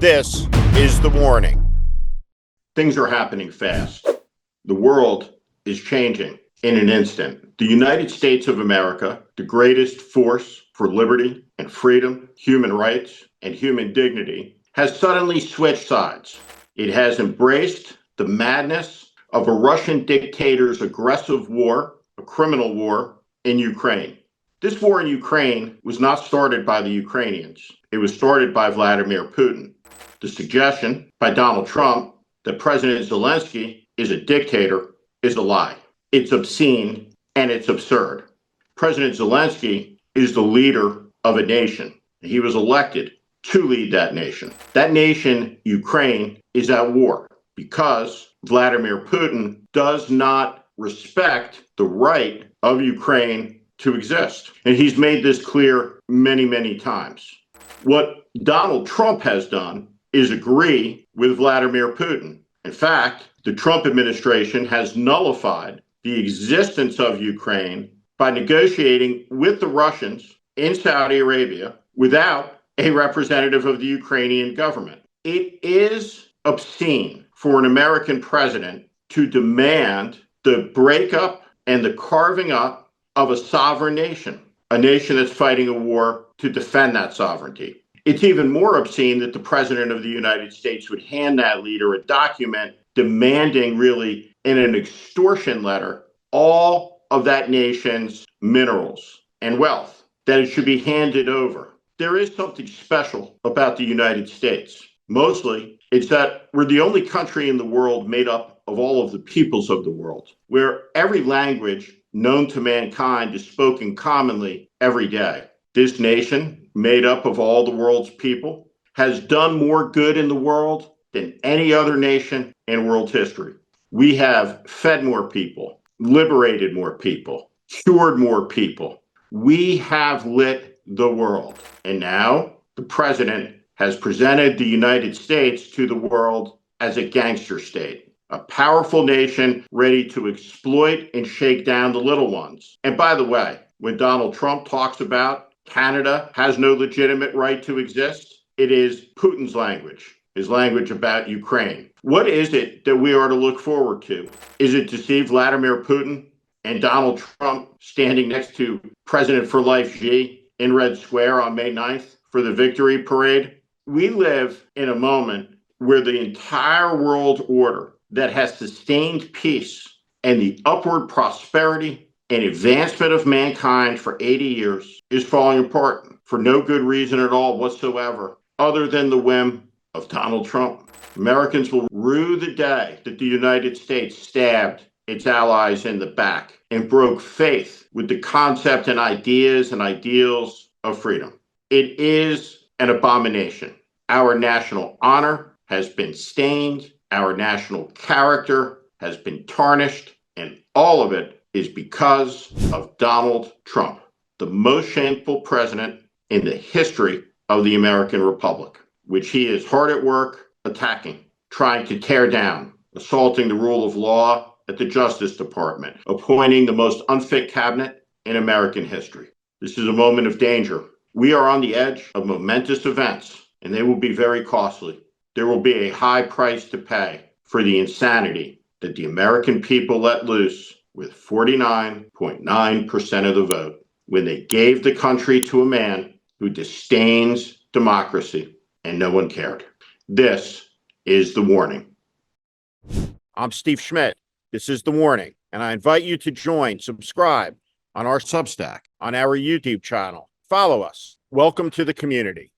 This is the warning. Things are happening fast. The world is changing in an instant. The United States of America, the greatest force for liberty and freedom, human rights, and human dignity, has suddenly switched sides. It has embraced the madness of a Russian dictator's aggressive war, a criminal war in Ukraine. This war in Ukraine was not started by the Ukrainians. It was started by Vladimir Putin. The suggestion by Donald Trump that President Zelensky is a dictator is a lie. It's obscene and it's absurd. President Zelensky is the leader of a nation. He was elected to lead that nation. That nation, Ukraine, is at war because Vladimir Putin does not respect the right of Ukraine to exist. And he's made this clear many, many times. What Donald Trump has done is agree with Vladimir Putin. In fact, the Trump administration has nullified the existence of Ukraine by negotiating with the Russians in Saudi Arabia without a representative of the Ukrainian government. It is obscene for an American president to demand the breakup and the carving up of a sovereign nation, a nation that's fighting a war to defend that sovereignty. It's even more obscene that the president of the United States would hand that leader a document demanding, really, in an extortion letter, all of that nation's minerals and wealth, that it should be handed over. There is something special about the United States. Mostly, it's that we're the only country in the world made up of all of the peoples of the world, where every language known to mankind is spoken commonly every day. This nation, made up of all the world's people, has done more good in the world than any other nation in world history. We have fed more people, liberated more people, cured more people. We have lit the world. And now the president has presented the United States to the world as a gangster state, a powerful nation ready to exploit and shake down the little ones. And by the way, when Donald Trump talks about Canada has no legitimate right to exist, it is Putin's language, his language about Ukraine. What is it that we are to look forward to? Is it to see Vladimir Putin and Donald Trump standing next to President for Life Xi in Red Square on May 9th for the victory parade? We live in a moment where the entire world order that has sustained peace and the upward prosperity and advancement of mankind for 80 years is falling apart for no good reason at all whatsoever, other than the whim of Donald Trump. Americans will rue the day that the United States stabbed its allies in the back and broke faith with the concept and ideas and ideals of freedom. It is an abomination. Our national honor has been stained. Our national character has been tarnished, and all of it is because of Donald Trump, the most shameful president in the history of the American Republic, which he is hard at work attacking, trying to tear down, assaulting the rule of law at the Justice Department, appointing the most unfit cabinet in American history. This is a moment of danger. We are on the edge of momentous events, and they will be very costly. There will be a high price to pay for the insanity that the American people let loose with 49.9% of the vote when they gave the country to a man who disdains democracy, and no one cared. This is the warning. I'm Steve Schmidt. This is the warning, and I invite you to subscribe on our Substack, on our YouTube channel. Follow us. Welcome to the community.